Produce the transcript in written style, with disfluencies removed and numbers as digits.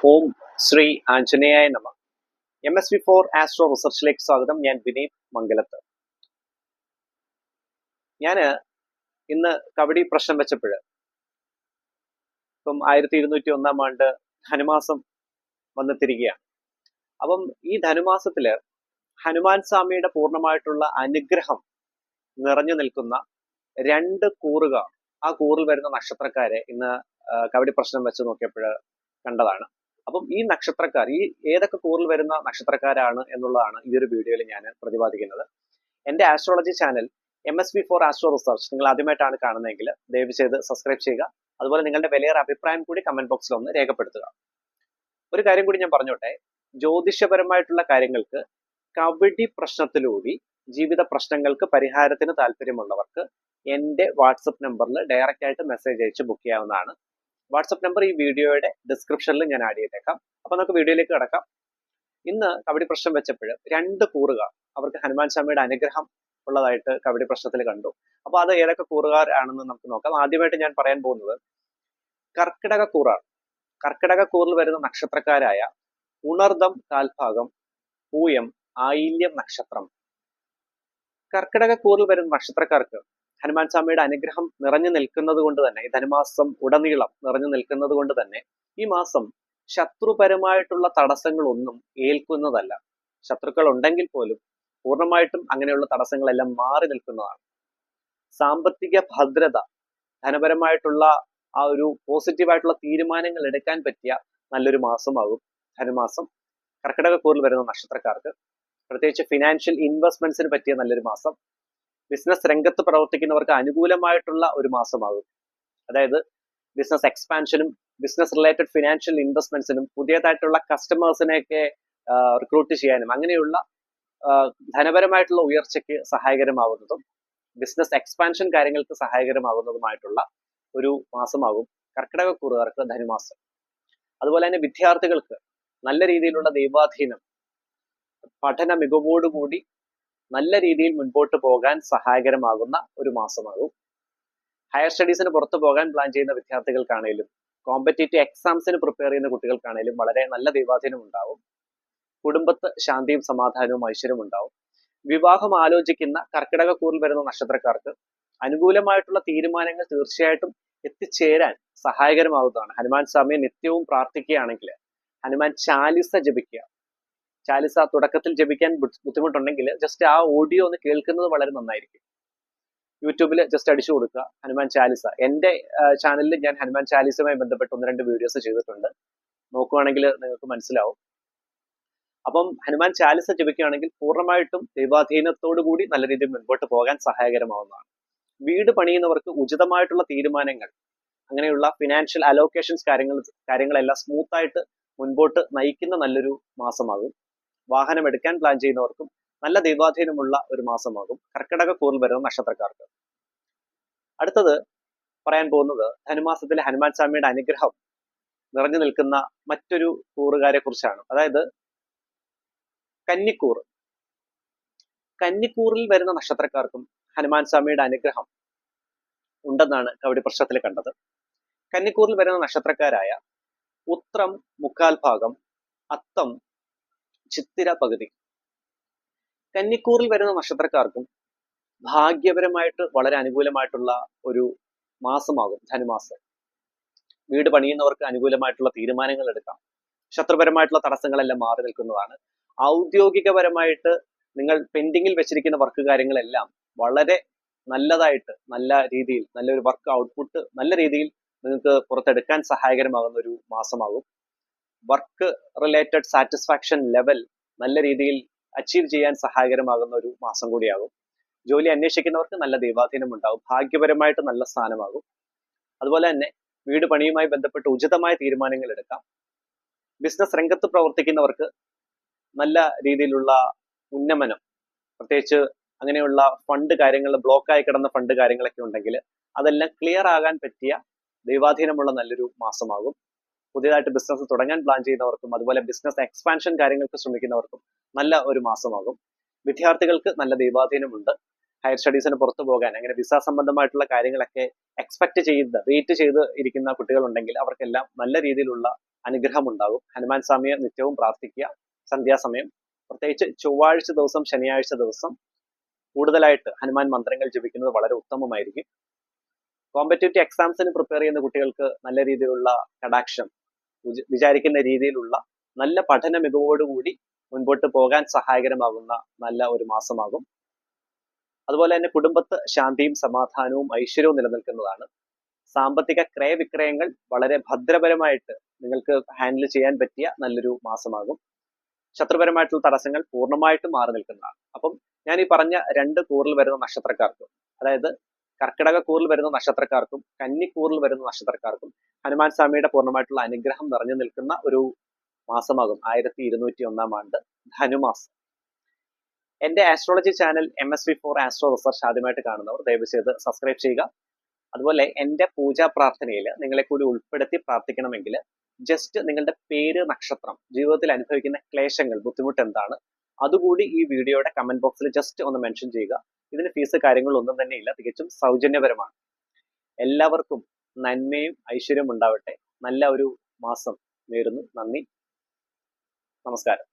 ഓം ശ്രീ ആഞ്ജനേയായ നമ. MSV4 astro റിസർച്ചിലേക്ക് സ്വാഗതം. ഞാൻ വിനീത് മംഗലത്ത്. ഞാൻ ഇന്ന് കബഡി പ്രശ്നം വെച്ചപ്പോൾ ഇപ്പം 1201 ആണ്ട് ധനുമാസം വന്നെത്തിരിക്കുകയാണ്. അപ്പം ഈ ധനുമാസത്തില് ഹനുമാൻ സ്വാമിയുടെ പൂർണ്ണമായിട്ടുള്ള അനുഗ്രഹം നിറഞ്ഞു നിൽക്കുന്ന 2 കൂറുകൾ, ആ കൂറിൽ വരുന്ന നക്ഷത്രക്കാരെ ഇന്ന് കബഡി പ്രശ്നം വെച്ച് നോക്കിയപ്പോൾ കണ്ടതാണ്. അപ്പം ഈ നക്ഷത്രക്കാർ, ഈ ഏതൊക്കെ കൂറിൽ വരുന്ന നക്ഷത്രക്കാരാണ് എന്നുള്ളതാണ് ഈ ഒരു വീഡിയോയിൽ ഞാൻ പ്രതിപാദിക്കുന്നത്. എൻ്റെ astrology channel MSV4 astro research നിങ്ങൾ ആദ്യമായിട്ടാണ് കാണുന്നതെങ്കിൽ ദയവ് ചെയ്ത് സബ്സ്ക്രൈബ് ചെയ്യുക. അതുപോലെ നിങ്ങളുടെ വിലയേറെ അഭിപ്രായം കൂടി കമന്റ് ബോക്സിൽ ഒന്ന് രേഖപ്പെടുത്തുക. ഒരു കാര്യം കൂടി ഞാൻ പറഞ്ഞോട്ടെ, ജ്യോതിഷപരമായിട്ടുള്ള കാര്യങ്ങൾക്ക് കബഡി പ്രശ്നത്തിലൂടെ ജീവിത പ്രശ്നങ്ങൾക്ക് പരിഹാരത്തിന് താല്പര്യമുള്ളവർക്ക് എൻ്റെ വാട്സപ്പ് നമ്പറിൽ ഡയറക്റ്റ് ആയിട്ട് മെസ്സേജ് അയച്ച് ബുക്ക് ചെയ്യാവുന്നതാണ്. വാട്സപ്പ് നമ്പർ ഈ വീഡിയോയുടെ ഡിസ്ക്രിപ്ഷനിൽ ഞാൻ ആഡ് ചെയ്തേക്കാം. അപ്പൊ നമുക്ക് വീഡിയോയിലേക്ക് കിടക്കാം. ഇന്ന് കബഡി പ്രശ്നം വെച്ചപ്പോൾ 2 കൂറുകാർ അവർക്ക് ഹനുമാൻ സ്വാമിയുടെ അനുഗ്രഹം ഉള്ളതായിട്ട് കബഡി പ്രശ്നത്തിൽ കണ്ടു. അപ്പൊ അത് ഏതൊക്കെ കൂറുകാരാണെന്ന് നമുക്ക് നോക്കാം. ആദ്യമായിട്ട് ഞാൻ പറയാൻ പോകുന്നത് കർക്കിടക കൂറാണ്. കർക്കിടക കൂറിൽ വരുന്ന നക്ഷത്രക്കാരായ ഉണർദം കാൽഭാഗം, പൂയം, ആയില്യം നക്ഷത്രം. കർക്കിടക കൂറിൽ വരുന്ന നക്ഷത്രക്കാർക്ക് ഹനുമാൻ സ്വാമിയുടെ അനുഗ്രഹം നിറഞ്ഞു നിൽക്കുന്നത് കൊണ്ട് തന്നെ, ഈ ധനുമാസം ഉടനീളം നിറഞ്ഞു നിൽക്കുന്നത് കൊണ്ട് തന്നെ ഈ മാസം ശത്രുപരമായിട്ടുള്ള തടസ്സങ്ങളൊന്നും ഏൽക്കുന്നതല്ല. ശത്രുക്കൾ ഉണ്ടെങ്കിൽ പോലും പൂർണ്ണമായിട്ടും അങ്ങനെയുള്ള തടസ്സങ്ങളെല്ലാം മാറി നിൽക്കുന്നതാണ്. സാമ്പത്തിക ഭദ്രത, ധനപരമായിട്ടുള്ള ആ ഒരു പോസിറ്റീവായിട്ടുള്ള തീരുമാനങ്ങൾ എടുക്കാൻ പറ്റിയ നല്ലൊരു മാസമാകും ധനുമാസം. കർക്കിടക കൂറിൽ വരുന്ന നക്ഷത്രക്കാർക്ക് പ്രത്യേകിച്ച് ഫിനാൻഷ്യൽ ഇൻവെസ്റ്റ്മെന്റ്സിന് പറ്റിയ നല്ലൊരു മാസം. ബിസിനസ് രംഗത്ത് പ്രവർത്തിക്കുന്നവർക്ക് അനുകൂലമായിട്ടുള്ള ഒരു മാസമാകും. അതായത് ബിസിനസ് എക്സ്പാൻഷനും ബിസിനസ് റിലേറ്റഡ് ഫിനാൻഷ്യൽ ഇൻവെസ്റ്റ്മെന്റ്സിനും പുതിയതായിട്ടുള്ള കസ്റ്റമേഴ്സിനെയൊക്കെ റിക്രൂട്ട് ചെയ്യാനും അങ്ങനെയുള്ള ധനപരമായിട്ടുള്ള ഉയർച്ചയ്ക്ക് സഹായകരമാവുന്നതും ബിസിനസ് എക്സ്പാൻഷൻ കാര്യങ്ങൾക്ക് സഹായകരമാകുന്നതുമായിട്ടുള്ള ഒരു മാസമാകും കർക്കിടക കൂറുകാർക്ക് ധനുമാസം. അതുപോലെ തന്നെ വിദ്യാർത്ഥികൾക്ക് നല്ല രീതിയിലുള്ള ദൈവാധീനം, പഠന മികവോടുകൂടി നല്ല രീതിയിൽ മുൻപോട്ട് പോകാൻ സഹായകരമാകുന്ന ഒരു മാസമാകും. ഹയർ സ്റ്റഡീസിന് പുറത്തു പോകാൻ പ്ലാൻ ചെയ്യുന്ന വിദ്യാർത്ഥികൾക്കാണേലും കോമ്പറ്റേറ്റീവ് എക്സാംസിന് പ്രിപ്പയർ ചെയ്യുന്ന കുട്ടികൾക്കാണേലും വളരെ നല്ല ദൈവാധീനം ഉണ്ടാവും. കുടുംബത്ത് ശാന്തിയും സമാധാനവും ഐശ്വര്യവും ഉണ്ടാവും. വിവാഹം ആലോചിക്കുന്ന കർക്കിടക കൂറിൽ വരുന്ന നക്ഷത്രക്കാർക്ക് അനുകൂലമായിട്ടുള്ള തീരുമാനങ്ങൾ തീർച്ചയായിട്ടും എത്തിച്ചേരാൻ സഹായകരമാകുന്നതാണ്. ഹനുമാൻ സ്വാമിയെ നിത്യവും പ്രാർത്ഥിക്കുകയാണെങ്കിൽ ഹനുമാൻ ചാലിസ ജപിക്കുക. ചാലിസ തുടക്കത്തിൽ ജപിക്കാൻ ബുദ്ധിമുട്ടുണ്ടെങ്കിൽ ജസ്റ്റ് ആ ഓഡിയോ ഒന്ന് കേൾക്കുന്നത് വളരെ നന്നായിരിക്കും. യൂട്യൂബിൽ ജസ്റ്റ് അടിച്ചു കൊടുക്കുക ഹനുമാൻ ചാലിസ. എൻ്റെ ചാനലിൽ ഞാൻ ഹനുമാൻ ചാലിസയുമായി ബന്ധപ്പെട്ട് 1-2 വീഡിയോസ് ചെയ്തിട്ടുണ്ട്, നോക്കുകയാണെങ്കിൽ നിങ്ങൾക്ക് മനസ്സിലാവും. അപ്പം ഹനുമാൻ ചാലിസ ജപിക്കുകയാണെങ്കിൽ പൂർണ്ണമായിട്ടും ദൈവാധീനത്തോടു കൂടി നല്ല രീതിയിൽ മുൻപോട്ട് പോകാൻ സഹായകരമാവുന്നതാണ്. വീട് പണിയുന്നവർക്ക് ഉചിതമായിട്ടുള്ള തീരുമാനങ്ങൾ, അങ്ങനെയുള്ള ഫിനാൻഷ്യൽ അലോക്കേഷൻസ് കാര്യങ്ങളെല്ലാം സ്മൂത്തായിട്ട് മുൻപോട്ട് നയിക്കുന്ന നല്ലൊരു മാസമാകും. വാഹനം എടുക്കാൻ പ്ലാൻ ചെയ്യുന്നവർക്കും നല്ല ദൈവാധീനമുള്ള ഒരു മാസമാകും കർക്കിടക കൂറിൽ വരുന്ന നക്ഷത്രക്കാർക്ക്. അടുത്തത് പറയാൻ പോകുന്നത് ധനുമാസത്തിലെ ഹനുമാൻ സ്വാമിയുടെ അനുഗ്രഹം നിറഞ്ഞു നിൽക്കുന്ന മറ്റൊരു കൂറുകാരെ കുറിച്ചാണ്. അതായത് കന്നിക്കൂർ. കന്നിക്കൂറിൽ വരുന്ന നക്ഷത്രക്കാർക്കും ഹനുമാൻ സ്വാമിയുടെ അനുഗ്രഹം ഉണ്ടെന്നാണ് കബഡി പ്രശ്നത്തിൽ കണ്ടത്. കന്നിക്കൂറിൽ വരുന്ന നക്ഷത്രക്കാരായ ഉത്രം മുക്കാൽ ഭാഗം, അത്തം ചിത്തിര പകുതി. കന്നിക്കൂറിൽ വരുന്ന നക്ഷത്രക്കാർക്കും ഭാഗ്യപരമായിട്ട് വളരെ അനുകൂലമായിട്ടുള്ള ഒരു മാസമാകും ധനുമാസം. വീട് പണിയുന്നവർക്ക് അനുകൂലമായിട്ടുള്ള തീരുമാനങ്ങൾ എടുക്കാം. ശത്രുപരമായിട്ടുള്ള തടസ്സങ്ങളെല്ലാം മാറി നിൽക്കുന്നതാണ്. ഔദ്യോഗികപരമായിട്ട് നിങ്ങൾ പെൻഡിങ്ങിൽ വെച്ചിരിക്കുന്ന വർക്ക് കാര്യങ്ങളെല്ലാം വളരെ നല്ലതായിട്ട്, നല്ല രീതിയിൽ, നല്ലൊരു വർക്ക് ഔട്ട്പുട്ട് നല്ല രീതിയിൽ നിങ്ങൾക്ക് പുറത്തെടുക്കാൻ സഹായകരമാകുന്ന ഒരു മാസമാകും. വർക്ക് റിലേറ്റഡ് സാറ്റിസ്ഫാക്ഷൻ ലെവൽ നല്ല രീതിയിൽ അച്ചീവ് ചെയ്യാൻ സഹായകരമാകുന്ന ഒരു മാസം കൂടിയാകും. ജോലി അന്വേഷിക്കുന്നവർക്ക് നല്ല ദൈവാധീനം ഉണ്ടാകും. ഭാഗ്യപരമായിട്ട് നല്ല സ്ഥാനമാകും. അതുപോലെ തന്നെ വീട് പണിയുമായി ബന്ധപ്പെട്ട് ഉചിതമായ തീരുമാനങ്ങൾ എടുക്കാം. ബിസിനസ് രംഗത്ത് പ്രവർത്തിക്കുന്നവർക്ക് നല്ല രീതിയിലുള്ള ഉന്നമനം, പ്രത്യേകിച്ച് അങ്ങനെയുള്ള ഫണ്ട് കാര്യങ്ങൾ, ബ്ലോക്കായി കിടന്ന ഫണ്ട് കാര്യങ്ങളൊക്കെ ഉണ്ടെങ്കിൽ അതെല്ലാം ക്ലിയർ ആകാൻ പറ്റിയ ദൈവാധീനമുള്ള നല്ലൊരു മാസമാകും. പുതിയതായിട്ട് ബിസിനസ് തുടങ്ങാൻ പ്ലാൻ ചെയ്യുന്നവർക്കും അതുപോലെ ബിസിനസ് എക്സ്പാൻഷൻ കാര്യങ്ങൾക്ക് ശ്രമിക്കുന്നവർക്കും നല്ല ഒരു മാസമാകും. വിദ്യാർത്ഥികൾക്ക് നല്ല ദൈവാധീനമുണ്ട്. ഹയർ സ്റ്റഡീസിന് പുറത്തു പോകാൻ, അങ്ങനെ വിസ സംബന്ധമായിട്ടുള്ള കാര്യങ്ങളൊക്കെ വെയിറ്റ് ചെയ്ത് ഇരിക്കുന്ന കുട്ടികളുണ്ടെങ്കിൽ അവർക്കെല്ലാം നല്ല രീതിയിലുള്ള അനുഗ്രഹം ഉണ്ടാകും. ഹനുമാൻ സ്വാമിയെ നിത്യവും പ്രാർത്ഥിക്കുക. സന്ധ്യാസമയം, പ്രത്യേകിച്ച് ചൊവ്വാഴ്ച ദിവസം, ശനിയാഴ്ച ദിവസം കൂടുതലായിട്ട് ഹനുമാൻ മന്ത്രങ്ങൾ ജപിക്കുന്നത് വളരെ ഉത്തമമായിരിക്കും. കോമ്പറ്റേറ്റീവ് എക്സാംസിന് പ്രിപ്പയർ ചെയ്യുന്ന കുട്ടികൾക്ക് നല്ല രീതിയിലുള്ള കടാക്ഷം, വിചാരിക്കുന്ന രീതിയിലുള്ള നല്ല പഠന മികവോടുകൂടി മുൻപോട്ട് പോകാൻ സഹായകരമാകുന്ന നല്ല ഒരു മാസമാകും. അതുപോലെ തന്നെ കുടുംബത്ത് ശാന്തിയും സമാധാനവും ഐശ്വര്യവും നിലനിൽക്കുന്നതാണ്. സാമ്പത്തിക ക്രയവിക്രയങ്ങൾ വളരെ ഭദ്രപരമായിട്ട് നിങ്ങൾക്ക് ഹാൻഡിൽ ചെയ്യാൻ പറ്റിയ നല്ലൊരു മാസമാകും. ശത്രുപരമായിട്ടുള്ള തടസ്സങ്ങൾ പൂർണ്ണമായിട്ടും മാറി നിൽക്കുന്നതാണ്. അപ്പം ഞാൻ ഈ പറഞ്ഞ 2 കൂറിൽ വരുന്ന നക്ഷത്രക്കാർക്കും, അതായത് കർക്കിടക കൂറിൽ വരുന്ന നക്ഷത്രക്കാർക്കും കന്നിക്കൂറിൽ വരുന്ന നക്ഷത്രക്കാർക്കും ഹനുമാൻ സ്വാമിയുടെ പൂർണ്ണമായിട്ടുള്ള അനുഗ്രഹം നിറഞ്ഞു നിൽക്കുന്ന ഒരു മാസമാകും 1201 ആണ്ട് ധനുമാസം. എന്റെ astrology channel MSV4 astro research ആദ്യമായിട്ട് കാണുന്നവർ ദയവ് ചെയ്ത് സബ്സ്ക്രൈബ് ചെയ്യുക. അതുപോലെ എന്റെ പൂജാ പ്രാർത്ഥനയിൽ നിങ്ങളെ കൂടി ഉൾപ്പെടുത്തി പ്രാർത്ഥിക്കണമെങ്കിൽ ജസ്റ്റ് നിങ്ങളുടെ പേര്, നക്ഷത്രം, ജീവിതത്തിൽ അനുഭവിക്കുന്ന ക്ലേശങ്ങൾ, ബുദ്ധിമുട്ട് എന്താണ്, അതുകൂടി ഈ വീഡിയോയുടെ കമന്റ് ബോക്സിൽ ജസ്റ്റ് ഒന്ന് മെൻഷൻ ചെയ്യുക. ഇതിന് ഫീസ് കാര്യങ്ങളൊന്നും തന്നെ ഇല്ല, തികച്ചും സൗജന്യപരമാണ്. എല്ലാവർക്കും നന്മയും ഐശ്വര്യവും ഉണ്ടാവട്ടെ. നല്ല ഒരു മാസം നേരുന്നു. നന്ദി, നമസ്കാരം.